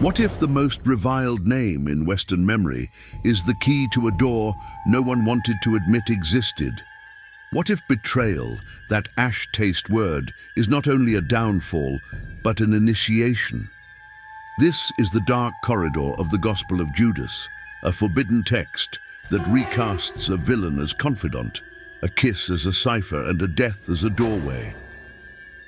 What if the most reviled name in Western memory is the key to a door no one wanted to admit existed? What if betrayal, that ash-taste word, is not only a downfall, but an initiation? This is the dark corridor of the Gospel of Judas, a forbidden text that recasts a villain as confidant, a kiss as a cipher, and a death as a doorway.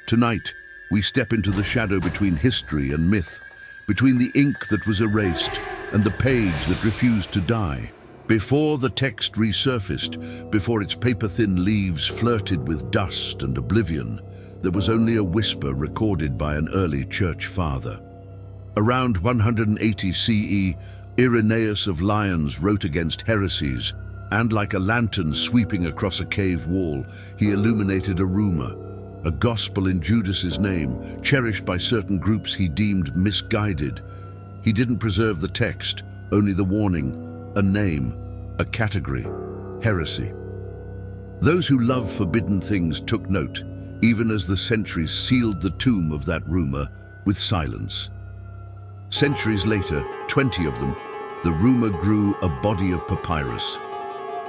Tonight, we step into the shadow between history and myth, between the ink that was erased and the page that refused to die. Before the text resurfaced, before its paper-thin leaves flirted with dust and oblivion, there was only a whisper recorded by an early church father. Around 180 CE, Irenaeus of Lyons wrote against heresies, and like a lantern sweeping across a cave wall, he illuminated a rumor, a gospel in Judas's name, cherished by certain groups he deemed misguided. He didn't preserve the text, only the warning, a name, a category, heresy. Those who love forbidden things took note, even as the centuries sealed the tomb of that rumor with silence. Centuries later, 20 of them, the rumor grew a body of papyrus.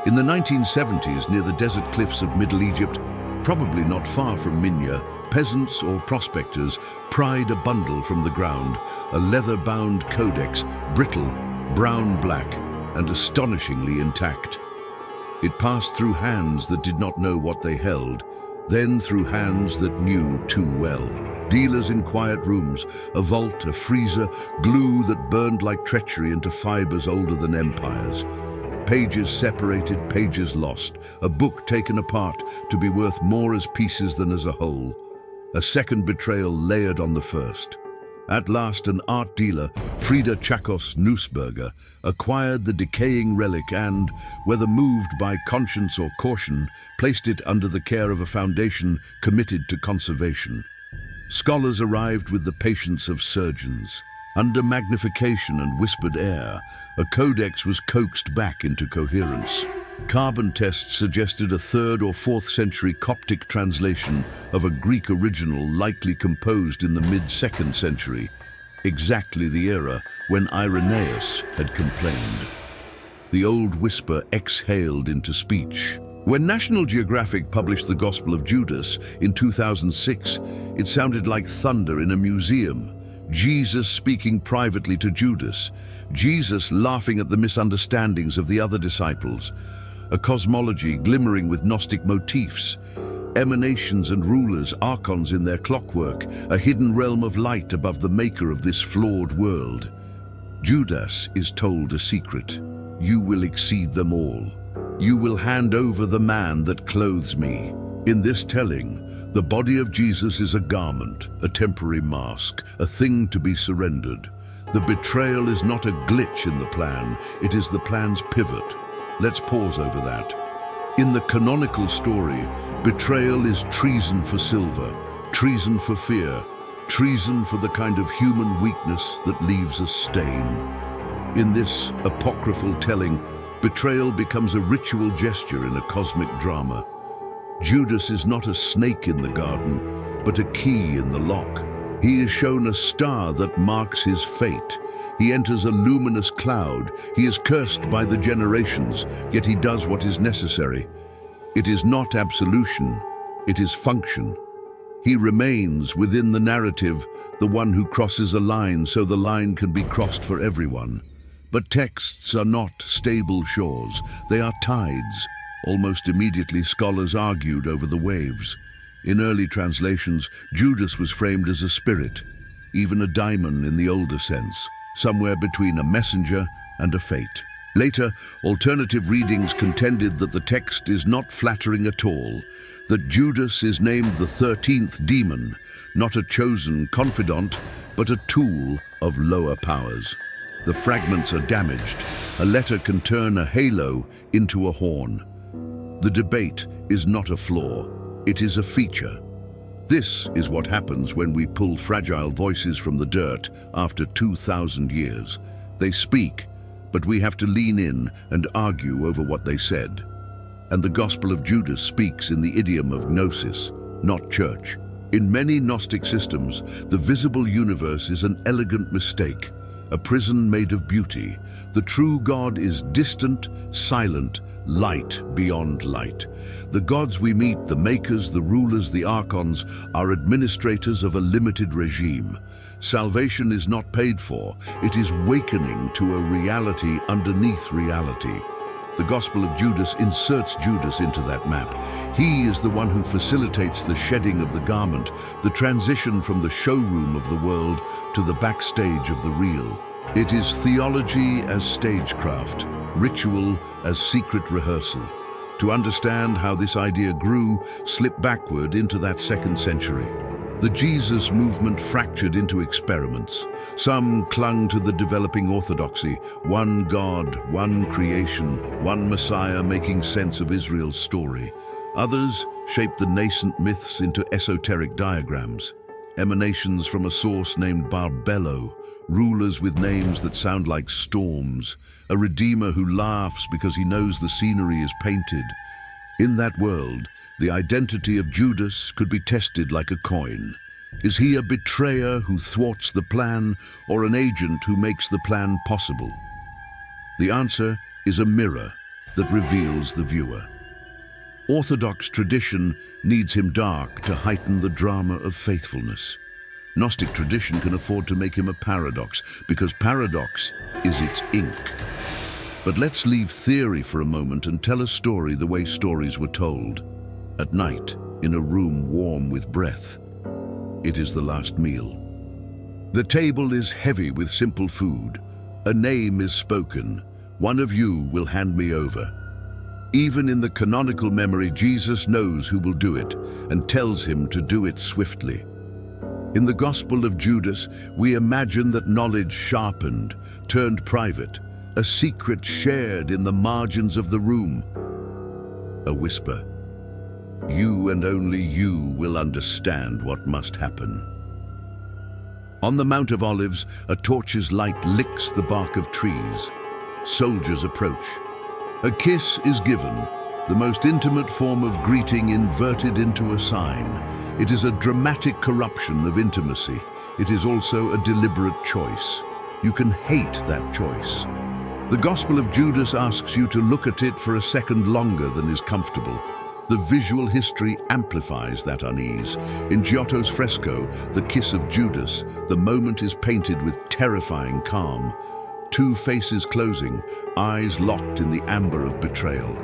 In the 1970s, near the desert cliffs of Middle Egypt, probably not far from Minya, peasants or prospectors pried a bundle from the ground, a leather-bound codex, brittle, brown-black, and astonishingly intact. It passed through hands that did not know what they held, then through hands that knew too well. Dealers in quiet rooms, a vault, a freezer, glue that burned like treachery into fibers older than empires. Pages separated, pages lost, a book taken apart to be worth more as pieces than as a whole. A second betrayal layered on the first. At last, an art dealer, Frieder Tchacos Nussberger, acquired the decaying relic and, whether moved by conscience or caution, placed it under the care of a foundation committed to conservation. Scholars arrived with the patience of surgeons. Under magnification and whispered air, a codex was coaxed back into coherence. Carbon tests suggested a 3rd or 4th century Coptic translation of a Greek original likely composed in the mid-2nd century, exactly the era when Irenaeus had complained. The old whisper exhaled into speech. When National Geographic published the Gospel of Judas in 2006, it sounded like thunder in a museum. Jesus speaking privately to Judas, Jesus laughing at the misunderstandings of the other disciples, a cosmology glimmering with Gnostic motifs, emanations and rulers, archons in their clockwork, a hidden realm of light above the maker of this flawed world. Judas is told a secret. You will exceed them all. You will hand over the man that clothes me. In this telling, the body of Jesus is a garment, a temporary mask, a thing to be surrendered. The betrayal is not a glitch in the plan, it is the plan's pivot. Let's pause over that. In the canonical story, betrayal is treason for silver, treason for fear, treason for the kind of human weakness that leaves a stain. In this apocryphal telling, betrayal becomes a ritual gesture in a cosmic drama. Judas is not a snake in the garden, but a key in the lock. He is shown a star that marks his fate. He enters a luminous cloud. He is cursed by the generations, yet he does what is necessary. It is not absolution, it is function. He remains within the narrative, the one who crosses a line so the line can be crossed for everyone. But texts are not stable shores, they are tides. Almost immediately, scholars argued over the waves. In early translations, Judas was framed as a spirit, even a daimon in the older sense, somewhere between a messenger and a fate. Later, alternative readings contended that the text is not flattering at all, that Judas is named the 13th demon, not a chosen confidant, but a tool of lower powers. The fragments are damaged. A letter can turn a halo into a horn. The debate is not a flaw, it is a feature. This is what happens when we pull fragile voices from the dirt after 2,000 years. They speak, but we have to lean in and argue over what they said. And the Gospel of Judas speaks in the idiom of Gnosis, not church. In many Gnostic systems, the visible universe is an elegant mistake, a prison made of beauty. The true God is distant, silent, light beyond light. The gods we meet, the makers, the rulers, the archons, are administrators of a limited regime. Salvation is not paid for, it is wakening to a reality underneath reality. The Gospel of Judas inserts Judas into that map. He is the one who facilitates the shedding of the garment, the transition from the showroom of the world to the backstage of the real. It is theology as stagecraft, ritual as secret rehearsal. To understand how this idea grew, slip backward into that 2nd century. The Jesus movement fractured into experiments. Some clung to the developing orthodoxy, one God, one creation, one Messiah making sense of Israel's story. Others shaped the nascent myths into esoteric diagrams, emanations from a source named Barbelo, rulers with names that sound like storms, a redeemer who laughs because he knows the scenery is painted. In that world, the identity of Judas could be tested like a coin. Is he a betrayer who thwarts the plan, or an agent who makes the plan possible? The answer is a mirror that reveals the viewer. Orthodox tradition needs him dark to heighten the drama of faithfulness. Gnostic tradition can afford to make him a paradox, because paradox is its ink. But let's leave theory for a moment and tell a story the way stories were told. At night, in a room warm with breath. It is the last meal. The table is heavy with simple food. A name is spoken. One of you will hand me over. Even in the canonical memory, Jesus knows who will do it and tells him to do it swiftly. In the Gospel of Judas, we imagine that knowledge sharpened, turned private, a secret shared in the margins of the room. A whisper. You and only you will understand what must happen. On the Mount of Olives, a torch's light licks the bark of trees. Soldiers approach. A kiss is given, the most intimate form of greeting inverted into a sign. It is a dramatic corruption of intimacy. It is also a deliberate choice. You can hate that choice. The Gospel of Judas asks you to look at it for a second longer than is comfortable. The visual history amplifies that unease. In Giotto's fresco, The Kiss of Judas, the moment is painted with terrifying calm. Two faces closing, eyes locked in the amber of betrayal.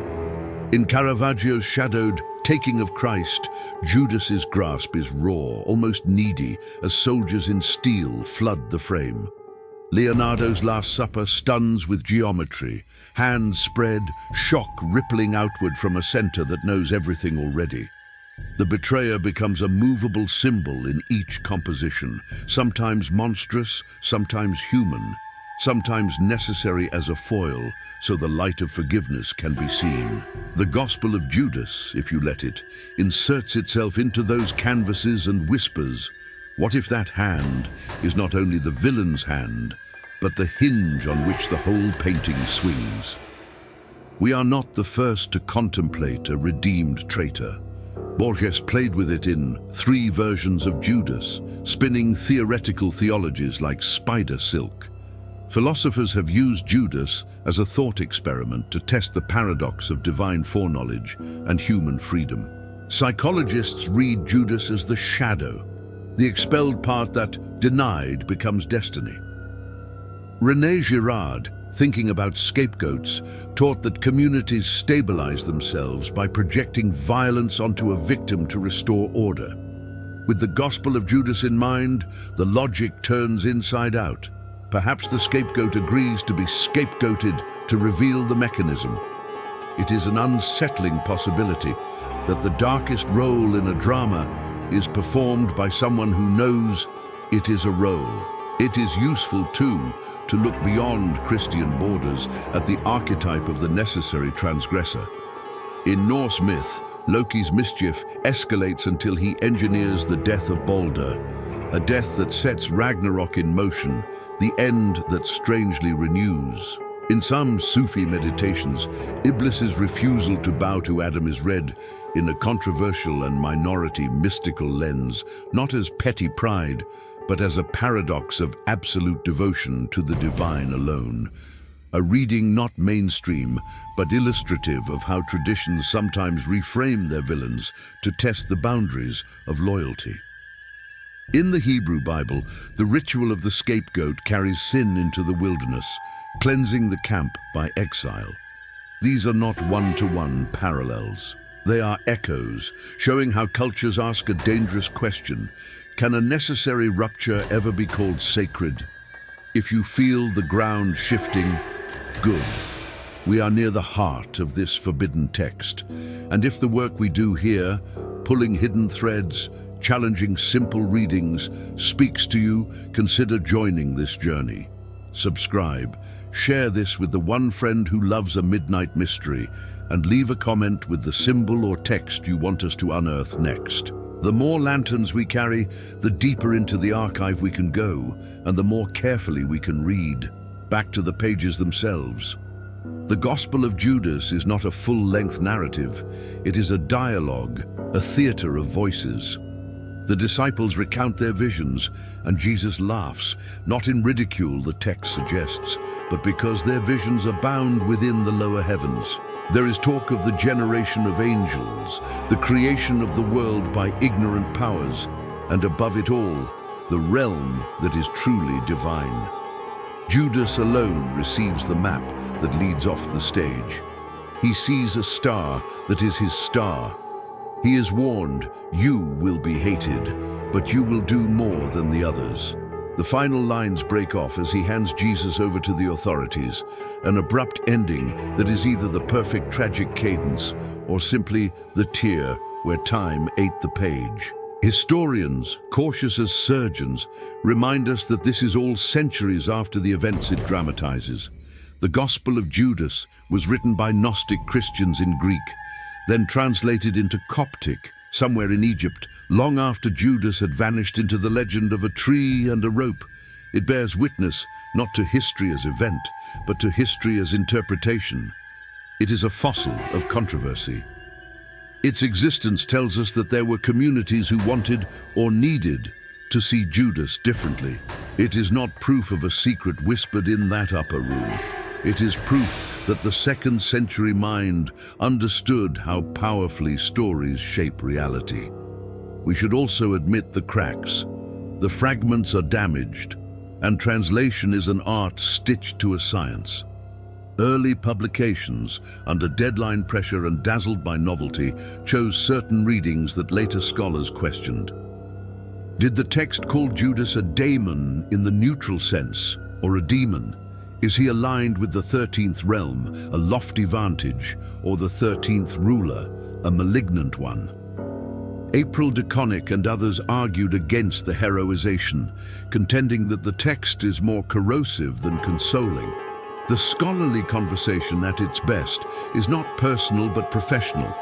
In Caravaggio's shadowed Taking of Christ, Judas's grasp is raw, almost needy, as soldiers in steel flood the frame. Leonardo's Last Supper stuns with geometry, hands spread, shock rippling outward from a center that knows everything already. The betrayer becomes a movable symbol in each composition, sometimes monstrous, sometimes human, sometimes necessary as a foil so the light of forgiveness can be seen. The Gospel of Judas, if you let it, inserts itself into those canvases and whispers, what if that hand is not only the villain's hand, but the hinge on which the whole painting swings? We are not the first to contemplate a redeemed traitor. Borges played with it in 3 versions of Judas, spinning theoretical theologies like spider silk. Philosophers have used Judas as a thought experiment to test the paradox of divine foreknowledge and human freedom. Psychologists read Judas as the shadow, the expelled part that, denied, becomes destiny. René Girard, thinking about scapegoats, taught that communities stabilize themselves by projecting violence onto a victim to restore order. With the Gospel of Judas in mind, the logic turns inside out. Perhaps the scapegoat agrees to be scapegoated to reveal the mechanism. It is an unsettling possibility that the darkest role in a drama is performed by someone who knows it is a role. It is useful, too, to look beyond Christian borders at the archetype of the necessary transgressor. In Norse myth, Loki's mischief escalates until he engineers the death of Balder, a death that sets Ragnarok in motion, the end that strangely renews. In some Sufi meditations, Iblis's refusal to bow to Adam is read in a controversial and minority mystical lens, not as petty pride, but as a paradox of absolute devotion to the divine alone. A reading not mainstream, but illustrative of how traditions sometimes reframe their villains to test the boundaries of loyalty. In the Hebrew Bible, the ritual of the scapegoat carries sin into the wilderness, cleansing the camp by exile. These are not one-to-one parallels. They are echoes, showing how cultures ask a dangerous question: can a necessary rupture ever be called sacred? If you feel the ground shifting, good. We are near the heart of this forbidden text. And if the work we do here, pulling hidden threads, challenging simple readings, speaks to you, consider joining this journey. Subscribe, share this with the one friend who loves a midnight mystery, and leave a comment with the symbol or text you want us to unearth next. The more lanterns we carry, the deeper into the archive we can go, and the more carefully we can read. Back to the pages themselves. The Gospel of Judas is not a full-length narrative. It is a dialogue, a theater of voices. The disciples recount their visions, and Jesus laughs, not in ridicule, the text suggests, but because their visions are bound within the lower heavens. There is talk of the generation of angels, the creation of the world by ignorant powers, and above it all, the realm that is truly divine. Judas alone receives the map that leads off the stage. He sees a star that is his star. He is warned, you will be hated, but you will do more than the others. The final lines break off as he hands Jesus over to the authorities, an abrupt ending that is either the perfect tragic cadence or simply the tear where time ate the page. Historians, cautious as surgeons, remind us that this is all centuries after the events it dramatizes. The Gospel of Judas was written by Gnostic Christians in Greek, then translated into Coptic, somewhere in Egypt, long after Judas had vanished into the legend of a tree and a rope. It bears witness not to history as event, but to history as interpretation. It is a fossil of controversy. Its existence tells us that there were communities who wanted or needed to see Judas differently. It is not proof of a secret whispered in that upper room. It is proof that the second-century mind understood how powerfully stories shape reality. We should also admit the cracks. The fragments are damaged, and translation is an art stitched to a science. Early publications, under deadline pressure and dazzled by novelty, chose certain readings that later scholars questioned. Did the text call Judas a daemon in the neutral sense, or a demon? Is he aligned with the 13th realm, a lofty vantage, or the 13th ruler, a malignant one? April de Conick and others argued against the heroization, contending that the text is more corrosive than consoling. The scholarly conversation at its best is not personal but professional,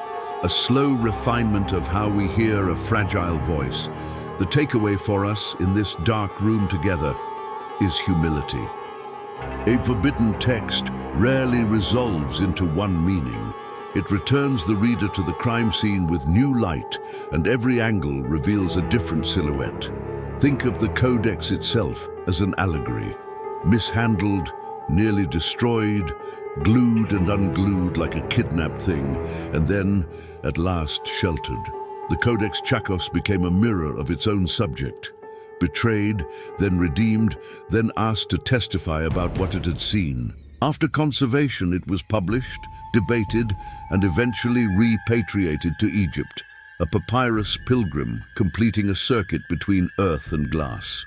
a slow refinement of how we hear a fragile voice. The takeaway for us in this dark room together is humility. A forbidden text rarely resolves into one meaning. It returns the reader to the crime scene with new light, and every angle reveals a different silhouette. Think of the Codex itself as an allegory, mishandled, nearly destroyed, glued and unglued like a kidnapped thing, and then, at last, sheltered. The Codex Tchacos became a mirror of its own subject. Betrayed, then redeemed, then asked to testify about what it had seen. After conservation, it was published, debated, and eventually repatriated to Egypt, a papyrus pilgrim completing a circuit between earth and glass.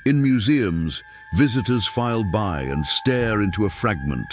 In museums, visitors file by and stare into a fragment,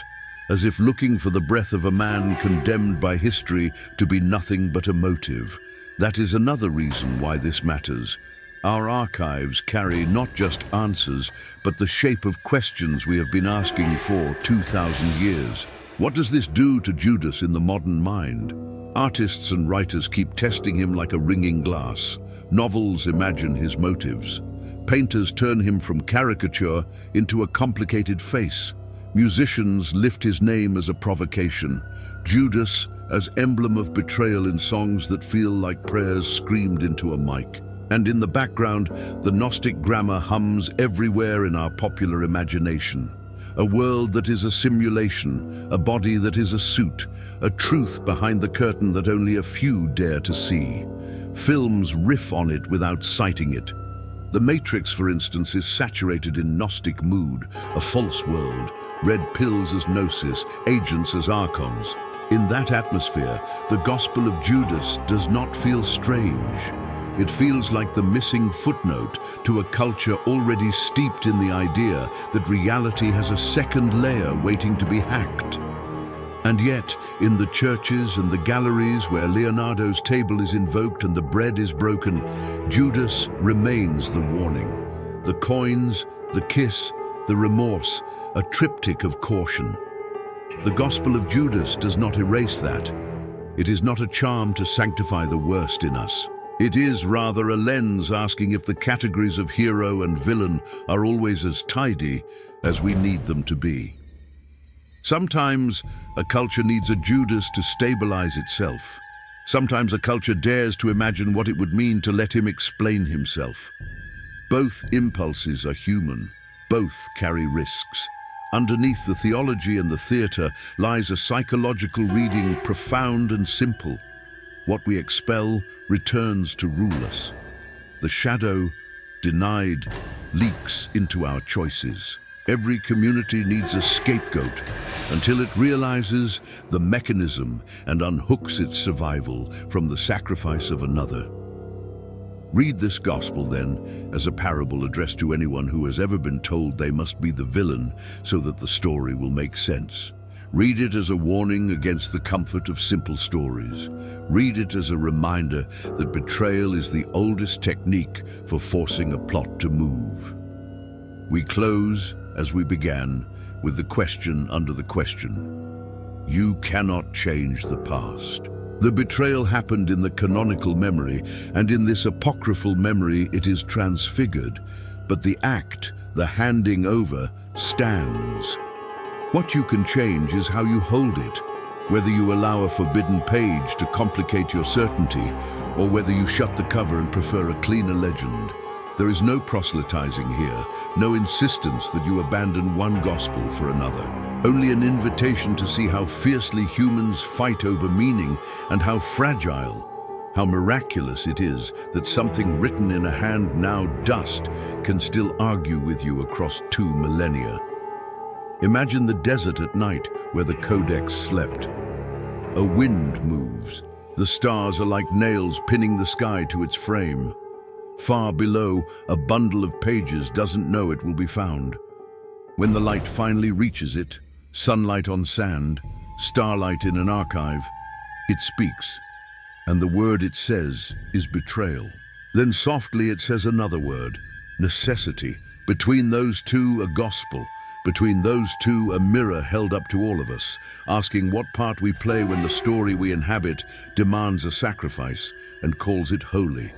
as if looking for the breath of a man condemned by history to be nothing but a motive. That is another reason why this matters. Our archives carry not just answers, but the shape of questions we have been asking for 2,000 years. What does this do to Judas in the modern mind? Artists and writers keep testing him like a ringing glass. Novels imagine his motives. Painters turn him from caricature into a complicated face. Musicians lift his name as a provocation. Judas as emblem of betrayal in songs that feel like prayers screamed into a mic. And in the background, the Gnostic grammar hums everywhere in our popular imagination. A world that is a simulation, a body that is a suit, a truth behind the curtain that only a few dare to see. Films riff on it without citing it. The Matrix, for instance, is saturated in Gnostic mood, a false world, red pills as Gnosis, agents as archons. In that atmosphere, the Gospel of Judas does not feel strange. It feels like the missing footnote to a culture already steeped in the idea that reality has a second layer waiting to be hacked. And yet, in the churches and the galleries where Leonardo's table is invoked and the bread is broken, Judas remains the warning. The coins, the kiss, the remorse, a triptych of caution. The Gospel of Judas does not erase that. It is not a charm to sanctify the worst in us. It is rather a lens asking if the categories of hero and villain are always as tidy as we need them to be. Sometimes a culture needs a Judas to stabilize itself. Sometimes a culture dares to imagine what it would mean to let him explain himself. Both impulses are human. Both carry risks. Underneath the theology and the theater lies a psychological reading profound and simple. What we expel returns to rule us. The shadow, denied, leaks into our choices. Every community needs a scapegoat until it realizes the mechanism and unhooks its survival from the sacrifice of another. Read this gospel, then, as a parable addressed to anyone who has ever been told they must be the villain so that the story will make sense. Read it as a warning against the comfort of simple stories. Read it as a reminder that betrayal is the oldest technique for forcing a plot to move. We close, as we began, with the question under the question. You cannot change the past. The betrayal happened in the canonical memory, and in this apocryphal memory it is transfigured. But the act, the handing over, stands. What you can change is how you hold it, whether you allow a forbidden page to complicate your certainty, or whether you shut the cover and prefer a cleaner legend. There is no proselytizing here, no insistence that you abandon one gospel for another. Only an invitation to see how fiercely humans fight over meaning and how fragile, how miraculous it is that something written in a hand now dust can still argue with you across 2 millennia. Imagine the desert at night where the Codex slept. A wind moves. The stars are like nails pinning the sky to its frame. Far below, a bundle of pages doesn't know it will be found. When the light finally reaches it, sunlight on sand, starlight in an archive, it speaks, and the word it says is betrayal. Then softly it says another word, necessity. Between those two, a gospel. Between those two, a mirror held up to all of us, asking what part we play when the story we inhabit demands a sacrifice and calls it holy.